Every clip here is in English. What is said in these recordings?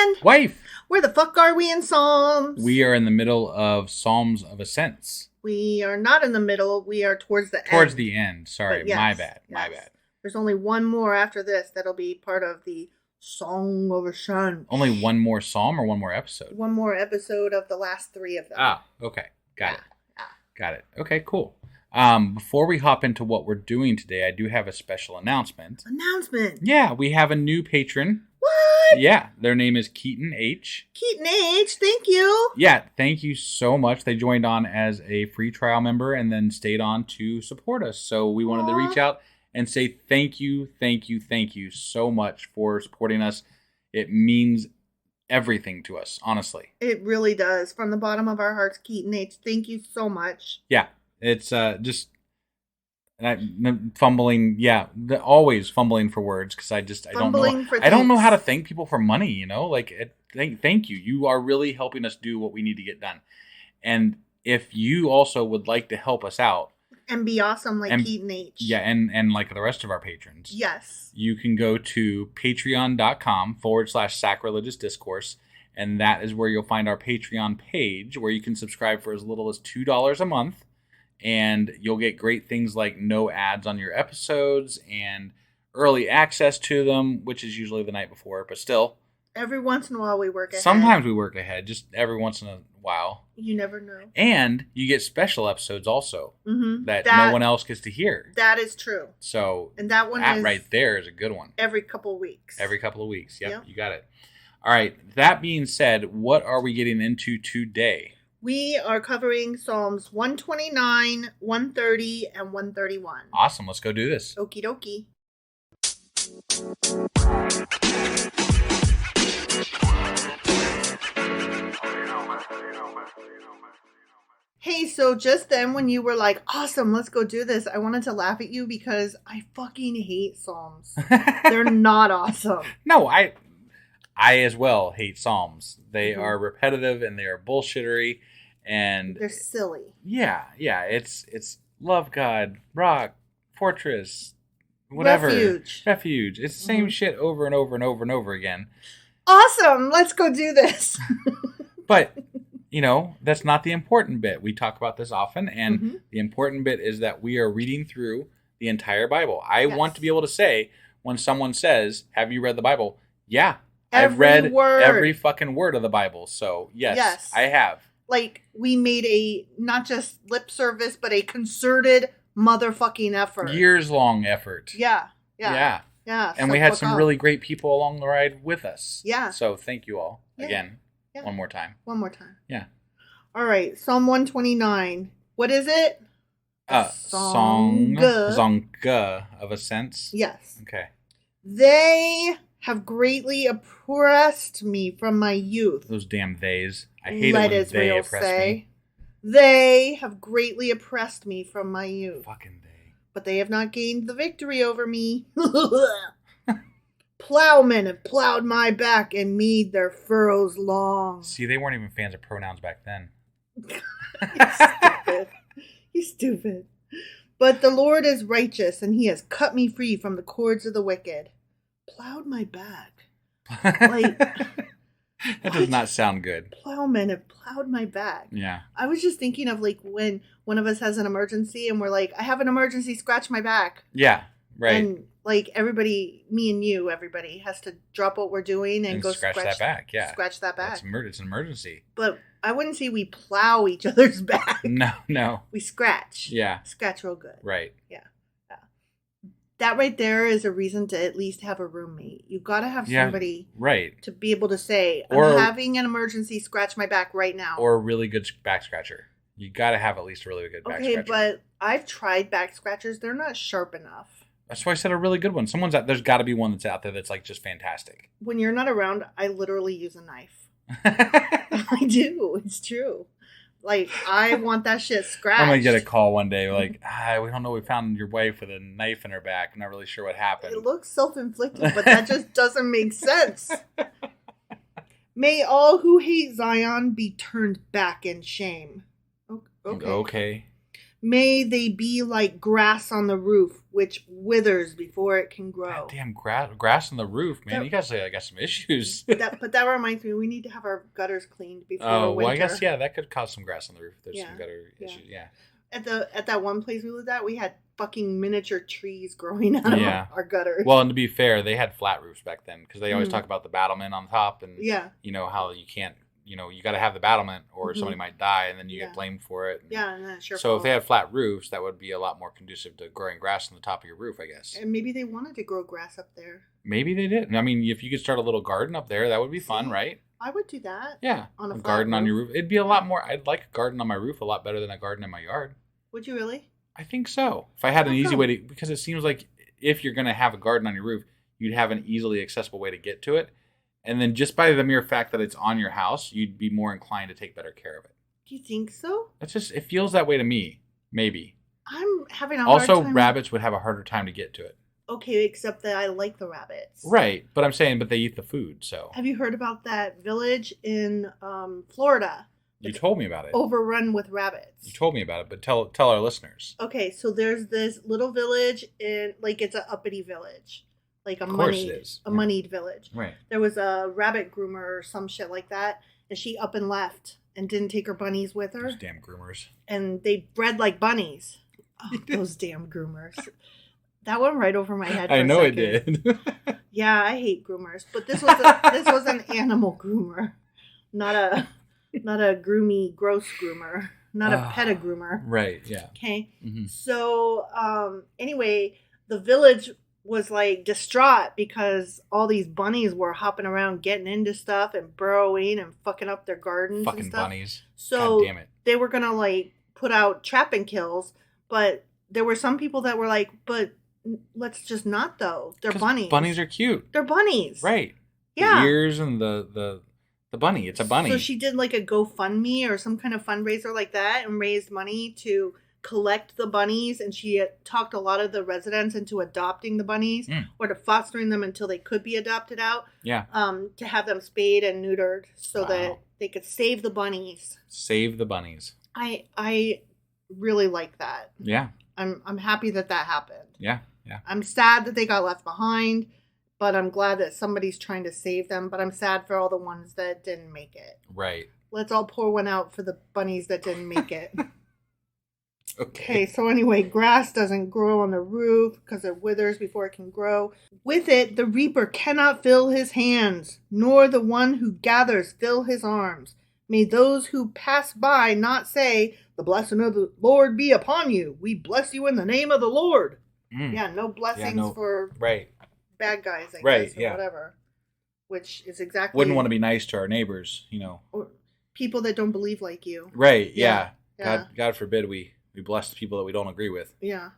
Man! Wife! Where the fuck are we in Psalms? We are in the middle of Psalms of Ascents. We are not in the middle. We are towards the end. Towards the end. Sorry, yes, my bad. yes. My bad. There's only one more after this that'll be part of the Song of Ascents. Only one more psalm or one more episode? One more episode of the last 3 of them. Ah, okay. Got it. Yeah. Got it. Okay, cool. Before we hop into what we're doing today, I do have a special announcement. Announcement? Yeah, we have a new patron. What? Yeah, their name is Keaton H. Keaton H, thank you. Yeah, thank you so much. They joined on as a free trial member and then stayed on to support us. So we wanted to reach out and say thank you so much for supporting us. It means everything to us, honestly. It really does. From the bottom of our hearts, Keaton H, thank you so much. Yeah, it's just fumbling. Yeah, always fumbling for words because I don't know. I don't know how to thank people for money. You know, like thank you. You are really helping us do what we need to get done. And if you also would like to help us out and be awesome like Keaton H. Yeah, and like the rest of our patrons. Yes. You can go to patreon.com/sacrilegious discourse, and that is where you'll find our Patreon page where you can subscribe for as little as $2 a month, and you'll get great things like no ads on your episodes and early access to them, which is usually the night before, but still. Every once in a while we work ahead. Sometimes we work ahead, just every once in a while. You never know. And you get special episodes also that no one else gets to hear. That is true. So and that one right there is a good one. Every couple of weeks. Yep, you got it. All right, that being said, what are we getting into today? We are covering Psalms 129, 130, and 131. Awesome, let's go do this. Okie dokie. Hey, so just then when you were like, awesome, let's go do this, I wanted to laugh at you because I fucking hate Psalms. They're not awesome. No, I as well hate Psalms. They are repetitive and they are bullshittery and they're silly. Yeah, it's love God, rock, fortress, whatever. Refuge. It's the same shit over and over and over and over again. Awesome, let's go do this. But you know, that's not the important bit. We talk about this often, and the important bit is that we are reading through the entire Bible. I want to be able to say, when someone says, have you read the Bible? Yeah, I've read every fucking word of the Bible. So, yes, I have. Like, we made a, not just lip service, but a concerted motherfucking effort. Years-long effort. Yeah. And so we had some really great people along the ride with us. Yeah. So, thank you all again. Yeah. One more time. Yeah. All right. Psalm 129. What is it? Song of Ascents. Yes. Okay. They have greatly oppressed me from my youth. Those damn theys. I hate it when they oppress me. They have greatly oppressed me from my youth. Fucking they. But they have not gained the victory over me. Plowmen have plowed my back and made their furrows long. See, they weren't even fans of pronouns back then. You're stupid. But the Lord is righteous, and he has cut me free from the cords of the wicked. Plowed my back. Like, that does not sound good. Plowmen have plowed my back. Yeah. I was just thinking of, like, when one of us has an emergency, and we're like, I have an emergency, scratch my back. Yeah, right. And like everybody, me and you, everybody has to drop what we're doing and go scratch that back. Yeah, scratch that back. It's an emergency. But I wouldn't say we plow each other's back. No. We scratch. Yeah, scratch real good. Right. Yeah. That right there is a reason to at least have a roommate. You got to have somebody to be able to say, I'm having an emergency, scratch my back right now. Or a really good back scratcher. You got to have at least a really good back scratcher. Okay, but I've tried back scratchers. They're not sharp enough. That's why I said a really good one. There's got to be one that's out there that's like just fantastic. When you're not around, I literally use a knife. I do. It's true. Like, I want that shit scratched. I'm going to get a call one day like, we don't know. We found your wife with a knife in her back. I'm not really sure what happened. It looks self-inflicted, but that just doesn't make sense. May all who hate Zion be turned back in shame. Okay. May they be like grass on the roof, which withers before it can grow. God damn grass on the roof, man. You guys say I got some issues. But that reminds me, we need to have our gutters cleaned before winter. Well, I guess, that could cause some grass on the roof. There's some gutter issues, At that one place we lived at, we had fucking miniature trees growing out of our gutters. Well, and to be fair, they had flat roofs back then because they always talk about the battlement on top and how you can't, you got to have the battlement or somebody might die and then you get blamed for it. And that's your So fault. if they had flat roofs, that would be a lot more conducive to growing grass on the top of your roof, I guess. And maybe they wanted to grow grass up there. Maybe they did. I mean, if you could start a little garden up there, that would be fun, right? I would do that. Yeah. On a garden on your roof. It'd be a lot more. I'd like a garden on my roof a lot better than a garden in my yard. Would you really? I think so. If I had an easy way to, because it seems like if you're going to have a garden on your roof, you'd have an easily accessible way to get to it. And then just by the mere fact that it's on your house, you'd be more inclined to take better care of it. Do you think so? It feels that way to me. Maybe. I'm having a hard time. Also, rabbits would have a harder time to get to it. Okay, except that I like the rabbits. Right. But I'm saying, they eat the food, so. Have you heard about that village in Florida? You told me about it. Overrun with rabbits. You told me about it, but tell our listeners. Okay, so there's this little village in, it's an uppity village. Like a moneyed village. Right. There was a rabbit groomer or some shit like that, and she up and left and didn't take her bunnies with her. Those damn groomers. And they bred like bunnies. Oh, those damn groomers. That went right over my head. I know it did. Yeah, I hate groomers, but this was an animal groomer, not a groomy, gross groomer, not a pet groomer. Right. Yeah. Okay. Mm-hmm. So anyway, the village was distraught because all these bunnies were hopping around getting into stuff and burrowing and fucking up their gardens fucking and stuff. Bunnies. So God damn it. They were going to put out trap and kills, but there were some people that were like, but let's just not though. They're bunnies. Bunnies are cute. They're bunnies. Right. Yeah. The ears and the bunny. It's a bunny. So she did a GoFundMe or some kind of fundraiser like that and raised money to collect the bunnies, and she talked a lot of the residents into adopting the bunnies or to fostering them until they could be adopted out. Yeah. To have them spayed and neutered so that they could save the bunnies. Save the bunnies. I really like that. Yeah. I'm happy that happened. Yeah. Yeah. I'm sad that they got left behind, but I'm glad that somebody's trying to save them. But I'm sad for all the ones that didn't make it. Right. Let's all pour one out for the bunnies that didn't make it. Okay, so anyway, grass doesn't grow on the roof because it withers before it can grow. With it, the reaper cannot fill his hands, nor the one who gathers fill his arms. May those who pass by not say, the blessing of the Lord be upon you. We bless you in the name of the Lord. Yeah, no blessings for bad guys, I guess, or whatever. Which is exactly... Wouldn't want to be nice to our neighbors, Or people that don't believe like you. Right, yeah. God forbid we bless the people that we don't agree with. Yeah.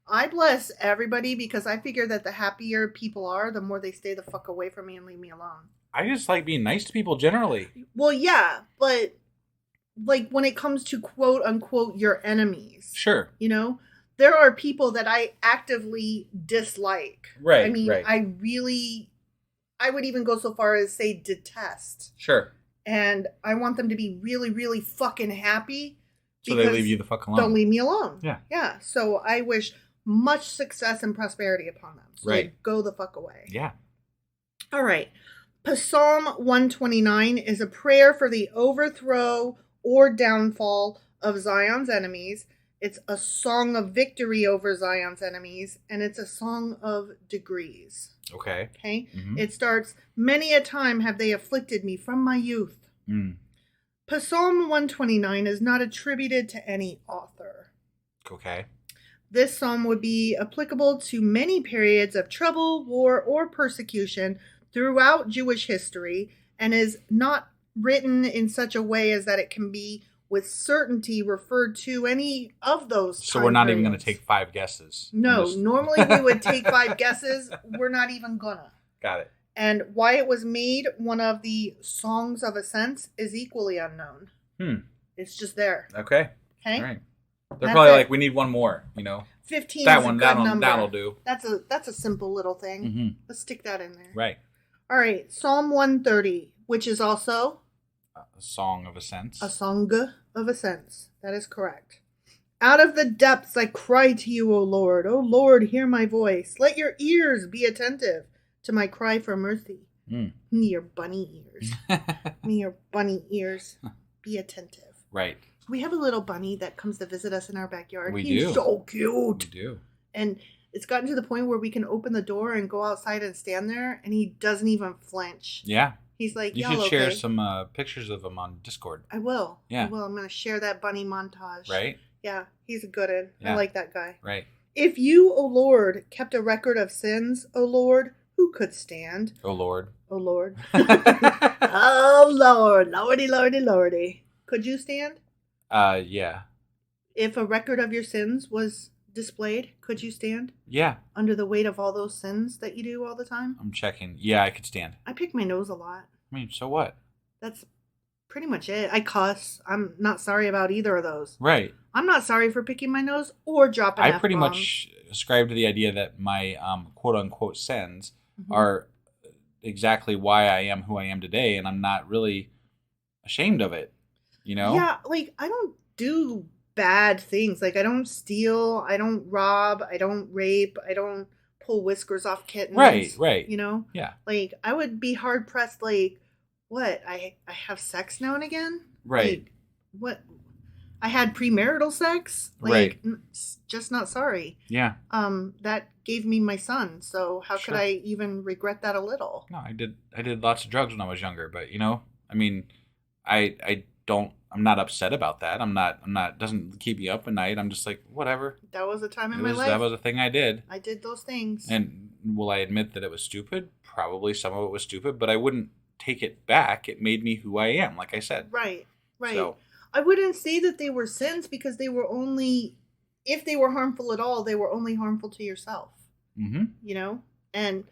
I bless everybody because I figure that the happier people are, the more they stay the fuck away from me and leave me alone. I just like being nice to people generally. Well, yeah, but when it comes to quote unquote your enemies. Sure. There are people that I actively dislike. Right. I mean, I would even go so far as say detest. Sure. And I want them to be really, really fucking happy. So they leave you the fuck alone. Don't leave me alone. Yeah. Yeah. So I wish much success and prosperity upon them. So they go the fuck away. Yeah. All right. Psalm 129 is a prayer for the overthrow or downfall of Zion's enemies. It's a song of victory over Zion's enemies, and it's a song of degrees. Okay. Okay? Mm-hmm. It starts, many a time have they afflicted me from my youth. Psalm 129 is not attributed to any author. Okay. This psalm would be applicable to many periods of trouble, war, or persecution throughout Jewish history and is not written in such a way as that it can be with certainty referred to any of those. So we're not even going to take 5 guesses. No, normally we would take 5 guesses. We're not even gonna. Got it. And why it was made one of the songs of ascents is equally unknown. It's just there. Okay. Okay. All right. They're probably like, we need one more, 15 that is one, a good number. that'll do. That's a simple little thing. Mm-hmm. Let's stick that in there. Right. All right. Psalm 130, which is also a song of ascents. A song of ascents. That is correct. Out of the depths I cry to you, O Lord. O Lord, hear my voice. Let your ears be attentive to my cry for mercy. Your bunny ears. Your bunny ears. Be attentive. Right. We have a little bunny that comes to visit us in our backyard. He's so cute. We do. And it's gotten to the point where we can open the door and go outside and stand there, and he doesn't even flinch. Yeah. He's like, you should share some pictures of him on Discord. I will. Yeah. I will. I'm going to share that bunny montage. Right? Yeah. He's a good one. Yeah. I like that guy. Right. If you, O Lord, kept a record of sins, O Lord, who could stand? O Lord. O Lord. Oh, Lord. Lordy, lordy, lordy. Could you stand? Yeah. If a record of your sins was displayed, could you stand? Yeah. Under the weight of all those sins that you do all the time? I'm checking. Yeah, I could stand. I pick my nose a lot. I mean, so what? That's pretty much it. I cuss. I'm not sorry about either of those. Right. I'm not sorry for picking my nose or dropping I F-bombs. pretty much ascribe to the idea that my quote-unquote sins are exactly why I am who I am today, and I'm not really ashamed of it, you know? Yeah, like, I don't do bad things. Like, I don't steal, I don't rob, I don't rape, I don't pull whiskers off kittens. Right. You know? Yeah. Like, I would be hard-pressed, like, what? I have sex now and again? Right. Like, what? I had premarital sex? Like, just not sorry. Yeah. That gave me my son, so how Sure. could I even regret that a little? No, I did lots of drugs when I was younger, but you know, I mean, I'm not upset about that. I'm not doesn't keep me up at night. I'm just like, whatever. That was a time in my life. That was a thing I did. I did those things. And will I admit that it was stupid? Probably some of it was stupid, but I wouldn't take it back. It made me who I am, like I said. Right. So, I wouldn't say that they were sins because they were only, if they were harmful at all, they were only harmful to yourself. You know? And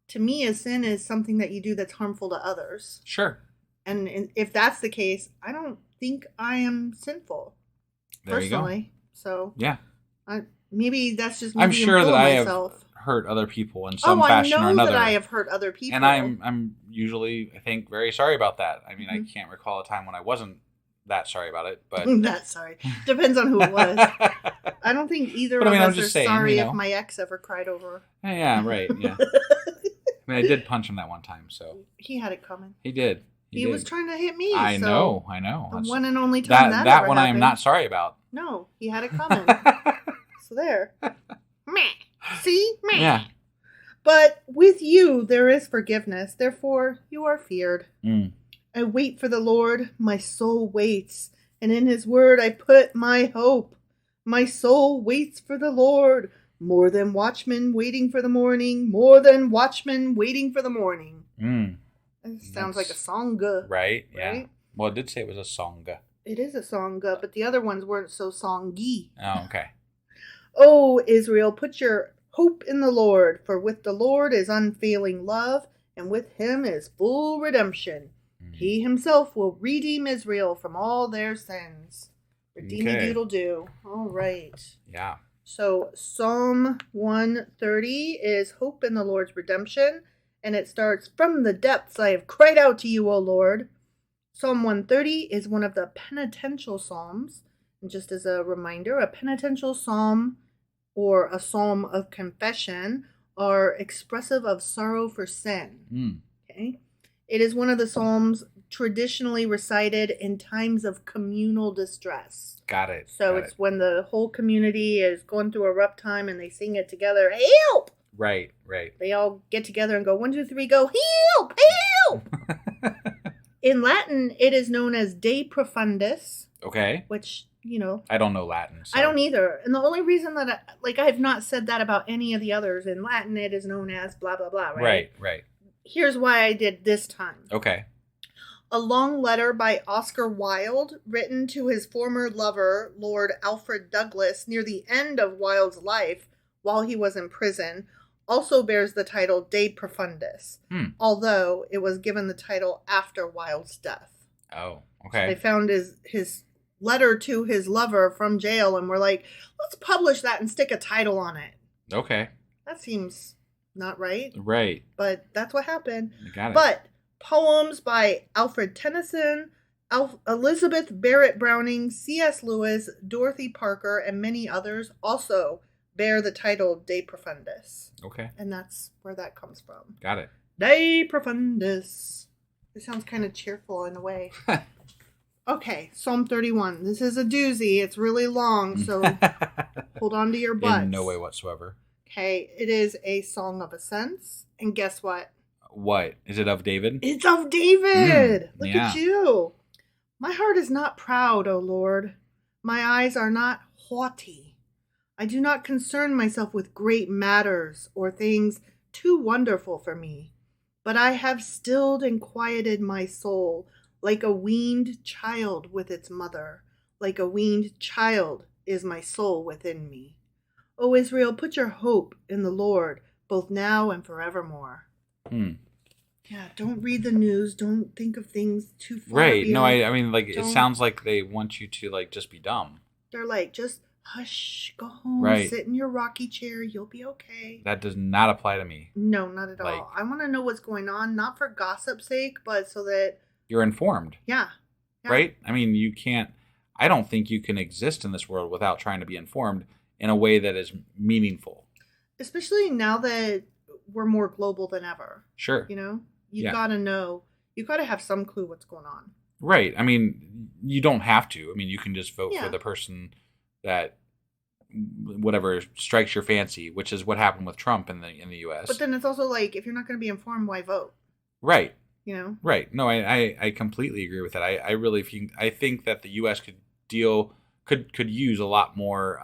to me, a sin is something that you do that's harmful to others. Sure. And if that's the case, I don't think I am sinful. There personally. You go. So yeah. Maybe that's just me I'm being sure full that of I myself. have hurt other people in some fashion or another. I know that I have hurt other people. And I'm usually, I think, very sorry about that. I mean, I can't recall a time when I wasn't that sorry about it, but that sorry. Depends on who it was. I don't think either of us are sorry if my ex ever cried over. Yeah, right. Yeah. I mean, I did punch him that one time, so he had it coming. He did. He was trying to hit me. I know. The one and only time that ever one happened. I am not sorry about. No, he had it coming. So there. Meh. See? Meh. Yeah. But with you there is forgiveness. Therefore, you are feared. I wait for the Lord. My soul waits. And in his word I put my hope. My soul waits for the Lord. More than watchmen waiting for the morning. More than watchmen waiting for the morning. It sounds like a song. Right? Yeah. Well, it did say it was a song. It is a song, but the other ones weren't so songy. Oh, okay. O Israel, put your hope in the Lord, for with the Lord is unfailing love, and with him is full redemption. He himself will redeem Israel from all their sins. Redeem-a-doodle-doo. All right. Yeah. So Psalm 130 is hope in the Lord's redemption, and it starts, from the depths I have cried out to you, O Lord. Psalm 130 is one of the penitential psalms. And just as a reminder, a penitential psalm or a psalm of confession are expressive of sorrow for sin. Okay? It is one of the psalms traditionally recited in times of communal distress. Got it. So it's when the whole community is going through a rough time and they sing it together. Help! Right. They all get together and go, 1, 2, 3, go, help! Help! In Latin, it is known as De Profundis. Okay. Which, you know. I don't know Latin. So. I don't either. And the only reason that, I have not said that about any of the others. In Latin, it is known as blah, blah, blah, right? Right. Here's why I did this time. Okay. A long letter by Oscar Wilde, written to his former lover, Lord Alfred Douglas, near the end of Wilde's life, while he was in prison, also bears the title De Profundis, although it was given the title after Wilde's death. Oh, okay. They found his letter to his lover from jail and were like, let's publish that and stick a title on it. Okay. That seems not right. Right. But that's what happened. I got it. But poems by Alfred Tennyson, Elizabeth Barrett Browning, C.S. Lewis, Dorothy Parker, and many others also bear the title De Profundis. Okay. And that's where that comes from. Got it. De Profundis. It sounds kind of cheerful in a way. Okay, Psalm 31. This is a doozy. It's really long, so hold on to your butts. In no way whatsoever. Okay, it is a song of ascents. And guess what? What? Is it of David? It's of David! Look yeah. at you. My heart is not proud, O Lord. My eyes are not haughty. I do not concern myself with great matters or things too wonderful for me. But I have stilled and quieted my soul like a weaned child with its mother. Like a weaned child is my soul within me. O Israel, put your hope in the Lord, both now and forevermore. Yeah, don't read the news. Don't think of things too far. Right. No, I mean, like, it sounds like they want you to, like, just be dumb. They're like, just hush, go home, sit in your rocky chair, you'll be okay. That does not apply to me. No, not at all. I want to know what's going on, not for gossip's sake, but so that... You're informed. Yeah. Right? I mean, you can't... I don't think you can exist in this world without trying to be informed in a way that is meaningful. Especially now that we're more global than ever. Sure. You know? You gotta know. You gotta have some clue what's going on. Right. I mean, you don't have to. I mean, you can just vote for the person that whatever strikes your fancy, which is what happened with Trump in the U.S. But then it's also like, if you're not going to be informed, why vote? Right. You know? Right. No, I completely agree with that. I think that the U.S. could use a lot more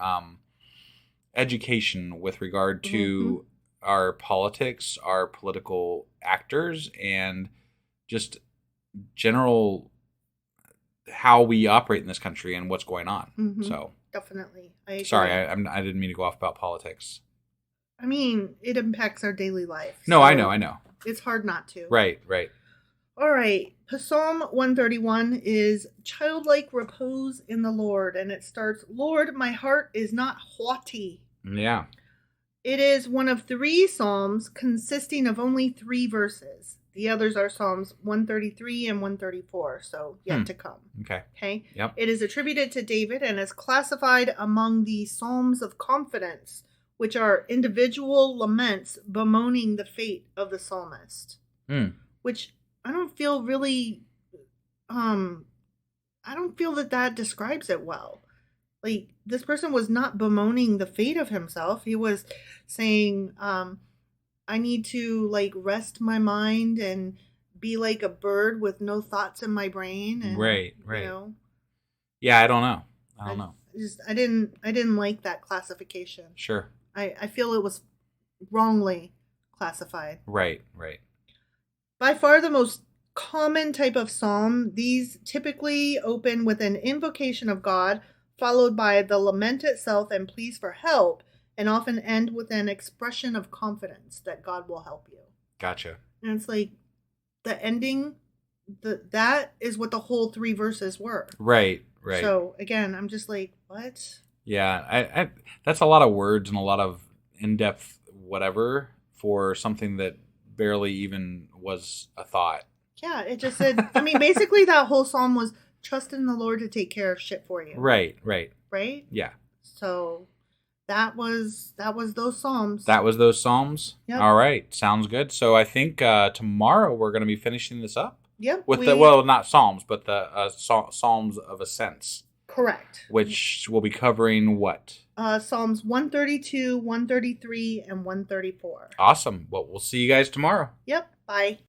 education with regard to our politics, our political actors, and just general how we operate in this country and what's going on. So definitely, I agree. Sorry, I didn't mean to go off about politics. I mean, it impacts our daily life. No, so I know. It's hard not to. Right. All right. Psalm 131 is Childlike Repose in the Lord, and it starts, Lord, my heart is not haughty. Yeah. It is one of 3 psalms consisting of only 3 verses. The others are Psalms 133 and 134, so yet to come. Okay. Yep. It is attributed to David and is classified among the Psalms of Confidence, which are individual laments bemoaning the fate of the psalmist. Which I don't feel really, I don't feel that describes it well. Like, this person was not bemoaning the fate of himself. He was saying, I need to, like, rest my mind and be like a bird with no thoughts in my brain. And, right. You know? Yeah, I don't know. I didn't like that classification. Sure. I feel it was wrongly classified. Right. By far the most common type of psalm, these typically open with an invocation of God, followed by the lament itself and pleas for help, and often end with an expression of confidence that God will help you. Gotcha. And it's like the ending, that is what the whole 3 verses were. Right. So again, I'm just like, what? Yeah, I that's a lot of words and a lot of in-depth whatever for something that barely even was a thought. Yeah, it just said, I mean, basically that whole psalm was trust in the Lord to take care of shit for you. Right? Yeah. So that was those psalms. Yep. All right, sounds good. So I think tomorrow we're going to be finishing this up. Yep. With not psalms, but the Psalms of Ascents. Correct. Which will be covering what? Psalms 132, 133, and 134. Awesome. Well, we'll see you guys tomorrow. Yep. Bye.